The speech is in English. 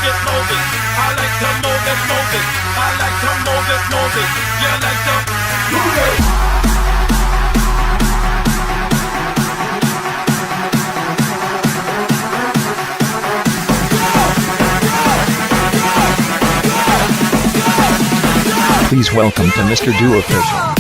it, move it. I like to move it, move it. I like to move it, move it. You like to move it. Please welcome to Mr. Do Official.